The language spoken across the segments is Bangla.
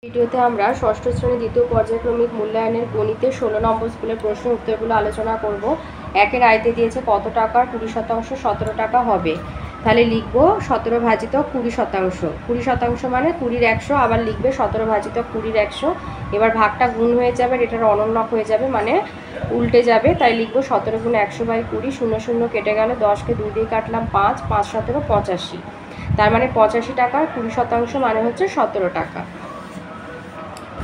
ভিডিওতে আমরা ষষ্ঠ শ্রেণী দ্বিতীয় পর্যায়ক্রমিক মূল্যায়নের গণিতের 16 নম্বর স্কুলের প্রশ্ন উত্তরগুলো আলোচনা করব। একের আয়তে দিয়েছে কত টাকার 20% 17 টাকা হবে। তাহলে লিখব 17 ভাজিত 20%। 20% মানে 20-র 100, আবার লিখবে 17 ভাজিত 20-র 100। এবার ভাগটা গুণ হয়ে যাবে, এটার অনন্যক হয়ে যাবে, মানে উল্টে যাবে। তাই লিখব 17 গুণ 100/20, 0 0 কেটে গেল, 10কে 2 দিয়ে কাটলাম 5, 5 17 85। তার মানে 85 টাকার 20% মানে হচ্ছে 17 টাকা।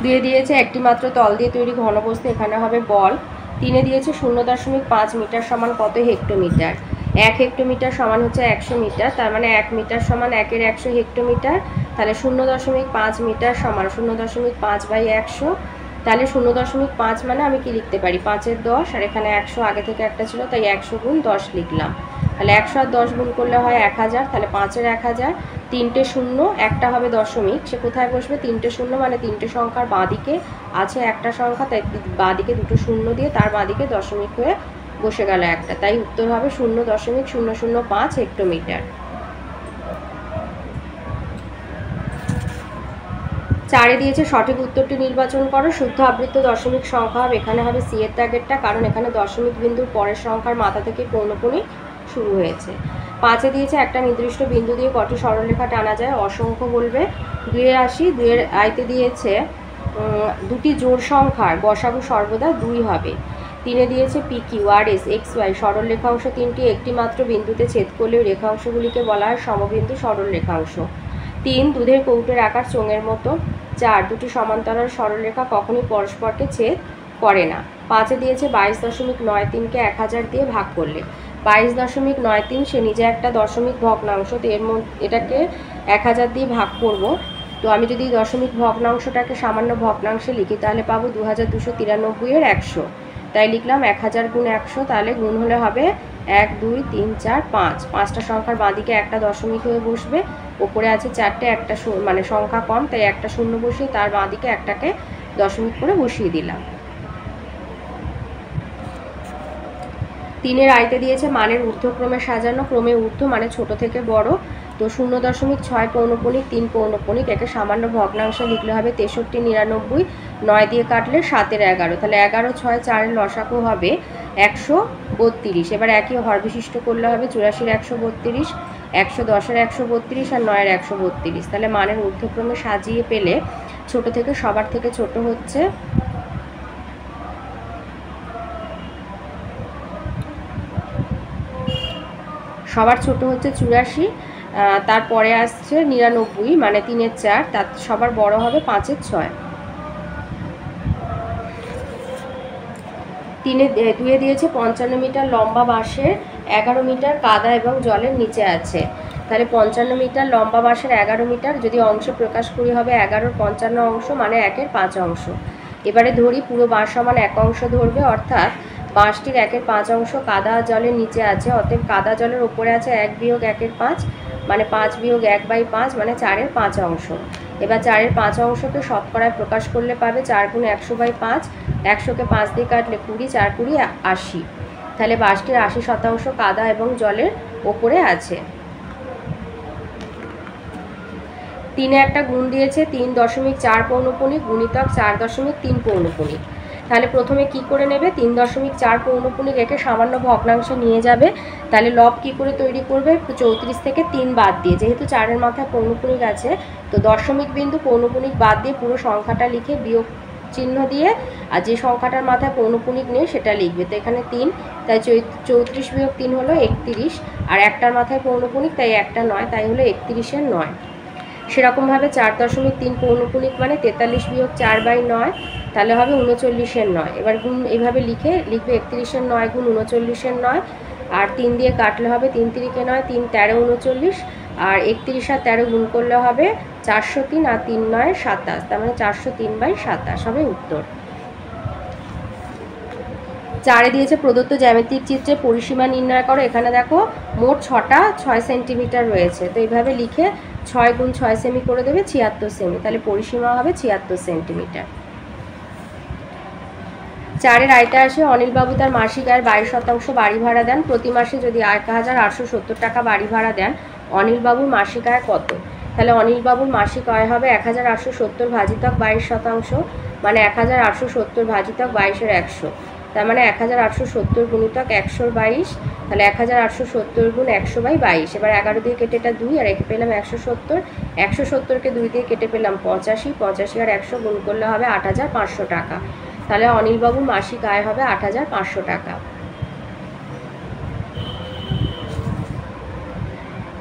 দিয়ে দিয়েছে একটি মাত্র তল দিয়ে তৈরি ঘনবস্তু, এখানে হবে বল। 3-এ দিয়েছে 0.5 মিটার সমান কত হেক্টোমিটার। 1 হেক্টোমিটার সমান হচ্ছে 100 মিটার, তার মানে 1 মিটার সমান 1-এর 100 হেক্টোমিটার। তাহলে 0.5 মিটার সমান 0.5/100। তাহলে 0.5 মানে আমি কি লিখতে পারি, 5-এর 10, আর এখানে 100 আগে থেকে একটা ছিল, তাই 100 গুণ 10 লিখলাম। তাহলে 100 আর 10 গুণ করলে হয় 1000, তাহলে 5-এর 1000। 3টে শূন্য, একটা হবে দশমিক, সে কোথায় বসবে, 3টে শূন্য মানে 3টে সংখ্যার বাঁদিকে আছে একটা সংখ্যা, তাই বাঁদিকে দুটো শূন্য দিয়ে তার বাঁদিকে দশমিক হয়ে বসে গেল একটা, তাই উত্তর হবে 0.005 হেক্টোমিটার। 4-এ দিয়েছে সঠিক উত্তরটি নির্বাচন করো। শুদ্ধ আবৃত্ত দশমিক সংখ্যা হবে, এখানে হবে সি এর দাগেরটা, কারণ এখানে দশমিক বিন্দুর পরের সংখ্যার মাথা থেকে পৌনঃপুনিক শুরু হয়েছে। 5-এ দিয়েছে একটা নির্দিষ্ট বিন্দু দিয়ে কটি সরলরেখা টানা যায়, অসংখ্য বলবে। 2-এ আসি, 2-এর আয়তে দিয়েছে দুটি জোড় সংখ্যার গসাগু সর্বদা 2 হবে। 3-এ দিয়েছে P Q R S x Y সরল রেখাংশ তিনটি একটি মাত্র বিন্দুতে ছেদ করলেও রেখাংশগুলিকে বলা হয় সমবিন্দু সরল রেখাংশ। 3 দুধের কৌটোর আকার চোঙের মতো। 4 দুটি সমান্তরাল সরলরেখা কখনোই পরস্পরকে ছেদ করে না। 5-এ দিয়েছে 22.93কে 1000 দিয়ে ভাগ করলে 22.93, সে নিজে একটা দশমিক ভগ্নাংশ, তো এটাকে 1000 দিয়ে ভাগ করব। তো আমি যদি দশমিক ভগ্নাংশটাকে সামান্য ভগ্নাংশে লিখি তাহলে পাবো 2293-এর 100। তাই লিখলাম 1000 গুণ 100, তাহলে গুণ হলে হবে 1 2 3 4 5। 5টা সংখ্যার বাঁদিকে একটা দশমিক হয়ে বসবে, ওপরে আছে 4টে, একটা মানে সংখ্যা কম, তাই একটা শূন্য বসিয়ে তার বাঁদিকে একটাকে দশমিক করে বসিয়ে দিলাম। 3-এর আয়তে দিয়েছে মানের ঊর্ধ্বক্রমে সাজানো, ক্রমে ঊর্ধ্ব মানে ছোট থেকে বড়। তো 0.6 পৌনঃপুনিক 3 পৌনঃপুনিক, একে সামান্য ভগ্নাংশে লিখলে হবে 63 99, 9 দিয়ে কাটলে 7-এর 11, তাহলে 11 6 4-এর লসাগু হবে 132। এবার একই হর বিশিষ্ট করলে হবে 84-এর 132, 110-এর 132 আর 9-এর 132। তাহলে মানের ঊর্ধ্বক্রমে সাজিয়ে পেলে ছোট থেকে সবার থেকে ছোট হচ্ছে সবার ছোট হচ্ছে 84, তারপরে আসছে 99 মানে 3-এর 4, তার সবার বড় হবে 5-এর 6। 2-এ দিয়েছে 55 মিটার লম্বা বাঁশের 11 মিটার কাদা এবং জলের নিচে আছে। তাহলে 55 মিটার লম্বা বাঁশের 11 মিটার, যদি অংশ প্রকাশ করি হবে 11-র 55 অংশ মানে 1-এর 5 অংশ। এবারে ধরি পুরো বাঁশ সমান 1 অংশ ধরবে, অর্থাৎ বাঁশটির 1-এর 5 অংশ কাদা জলের নিচে আছে, অতএব কাদা জলের ওপরে আছে 1 বিয়োগ 1-এর 5 মানে 5 বিয়োগ 1/5 মানে 4-এর 5 অংশ। এবার 4-এর 5 অংশকে শতকরায় প্রকাশ করলে পাবে 4 গুণ 100/5, 100কে 5 দিয়ে কাটলে 20, 4 20 80। তাহলে বাঁশটির 80% কাদা এবং জলের ওপরে আছে। 3-এ একটা গুণ দিয়েছে 3.4 পৌনঃপুনিক গুণিতক 4.3 পৌনঃপুনিক। তাহলে প্রথমে কি করে নেবে, 3.4 পৌনঃপুনিক একে সামান্য ভগ্নাংশে নিয়ে যাবে। তাহলে লব কি করে তৈরি করবে, 34 থেকে 3 বাদ দিয়ে, যেহেতু 4-এর মাথায় পৌনঃপুনিক আছে, তো দশমিক বিন্দু পৌনঃপুনিক বাদ দিয়ে পুরো সংখ্যাটা লিখে বিয়োগ চিহ্ন দিয়ে, আর যে সংখ্যাটার মাথায় পৌনঃপুনিক নেই সেটা লিখবে। তো এখানে 3, তাই 34 বিয়োগ 3 হলো 31, আর একটার মাথায় পৌনঃপুনিক তাই একটা 9, তাই হলো 31-এর 9। সেরকমভাবে 4.3 পৌনঃপুনিক মানে 43 বিয়োগ 4/9, তাহলে হবে 39-এর 9। এবার গুণ এভাবে লিখবে 31-এর 9 গুণ 39-এর 9, আর 3 দিয়ে কাটলে হবে 3 3-কে 9, 3 13 39, আর 31 আর 13 গুণ করলে হবে 403, আর 3 9 27, তার মানে 403/27 হবে উত্তর। 4-এ দিয়েছে প্রদত্ত জ্যামিতিক চিত্রে পরিসীমা নির্ণয় করো। এখানে দেখো মোট 6টা 6 সেন্টিমিটার রয়েছে, তো এইভাবে লিখে 6 গুণ 6 সেমি করে দেবে 76 সেমি, তাহলে পরিসীমা হবে 76 সেন্টিমিটার। 4-এর আয়টা আসে অনিলবাবু তার মাসিক আয়ের 22% বাড়ি ভাড়া দেন, প্রতি মাসে যদি 1870 টাকা বাড়ি ভাড়া দেন অনিলবাবুর মাসিক আয় কত। তাহলে অনিলবাবুর মাসিক আয় হবে 1870 ভাজিতক 22%, মানে 1870 ভাজিতক 22-এর 100, তার মানে 1870 গুণিতক 100/22, তাহলে 1870 গুণ 100/22। এবার 11 দিয়ে কেটে এটা 2, আর একে পেলাম 170, 170কে 2 দিয়ে কেটে পেলাম 85, 85 আর 100 গুণ করলে হবে 8500 টাকা। তাহলে অনিলবাবুর মাসিক আয় হবে 8500 টাকা।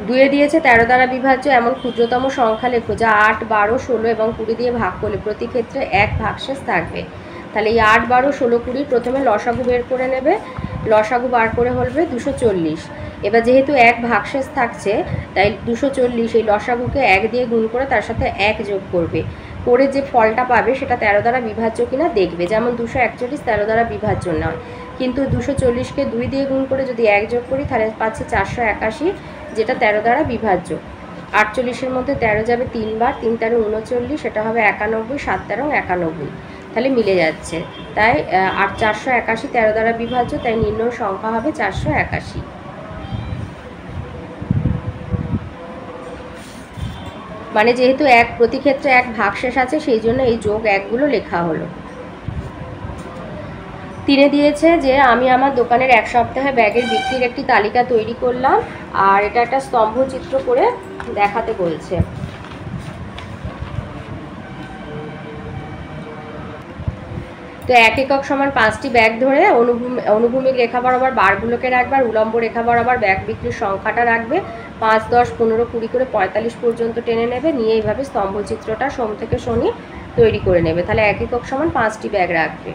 2-এ দিয়েছে 13 দ্বারা বিভাজ্য এমন ক্ষুদ্রতম সংখ্যা লেখো যা 8, 12, 16 এবং 20 দিয়ে ভাগ করলে প্রতি ক্ষেত্রে এক ভাগশেষ থাকবে। তাহলে এই 8, 12, 16, 20 প্রথমে লসাগু বের করে নেবে, লসাগু বার করে হলবে 240। এবার যেহেতু এক ভাগশেষ থাকছে তাই 240 এই লসাগুকে 1 দিয়ে গুণ করে তার সাথে 1 যোগ করবে, করে যে ফলটা পাবে সেটা 13 দ্বারা বিভাজ্য কিনা দেখবে। যেমন 241 13 দ্বারা বিভাজ্য নয়, কিন্তু 240কে 2 দিয়ে গুণ করে যদি 1 যোগ করি তাহলে পাচ্ছি 481, যেটা 13 দ্বারা বিভাজ্য। 48-এর মধ্যে 13 যাবে 3 বার, 3 13 39, সেটা হবে 91, 7 13 91, তাহলে মিলে যাচ্ছে। তাই 481 13 দ্বারা বিভাজ্য, তাই নির্ণয় সংখ্যা হবে 481। মানে যেহেতু এক প্রতি ক্ষেত্রে এক ভাগশেষ আছে সেই জন্য এই যোগ একগুলো লেখা হলো। 3-এ দিয়েছে যে আমি আমার দোকানের 1 সপ্তাহে ব্যাগের বিক্রির একটি তালিকা তৈরি করলাম, আর এটা একটা স্তম্ভচিত্র করে দেখাতে বলছে। তো 1 একক সমান 5টি ব্যাগ ধরে অনুভূমিক রেখা বরাবর বারগুলোকে রাখবে, আর উলম্ব রেখা বরাবর ব্যাগ বিক্রির সংখ্যাটা রাখবে। 5, 10, 15, 20 করে 45 পর্যন্ত টেনে নেবে, নিয়ে এইভাবে স্তম্ভচিত্রটা সোম থেকে শনি তৈরি করে নেবে। তাহলে 1 একক সমান 5টি ব্যাগ রাখবে।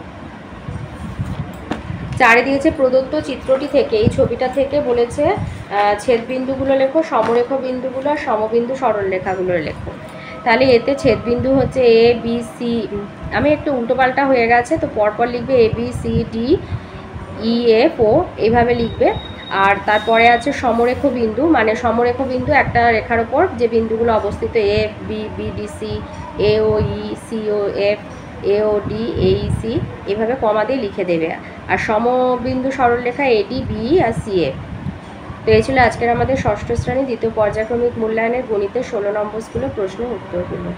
4-এ দিয়েছে প্রদত্ত চিত্রটি থেকে এই ছবিটা থেকে বলেছে ছেদবিন্দুগুলো লেখো, সমরেখ বিন্দুগুলো আর সমবিন্দু সরলরেখাগুলো লেখো। তাহলে এতে ছেদবিন্দু হচ্ছে এ বি সি, আমি একটু উল্টোপাল্টা হয়ে গেছে তো পরপর লিখবে A B C D E F ও, এইভাবে লিখবে। আর তারপরে আছে সমরেখ বিন্দু, মানে সমরেখ বিন্দু একটা রেখার ওপর যে বিন্দুগুলো অবস্থিত A B, B D C, A O E, C O F, A O D, A E C, এভাবে কমা দিয়ে লিখে দেবে। আর সমবিন্দু সরলরেখা এডি, বি আর সি এ। তো এই ছিল আজকের আমাদের ষষ্ঠ শ্রেণী দ্বিতীয় পর্যায়ক্রমিক মূল্যায়নের গণিতের 16 নম্বর স্কুলের প্রশ্নের উত্তরগুলো।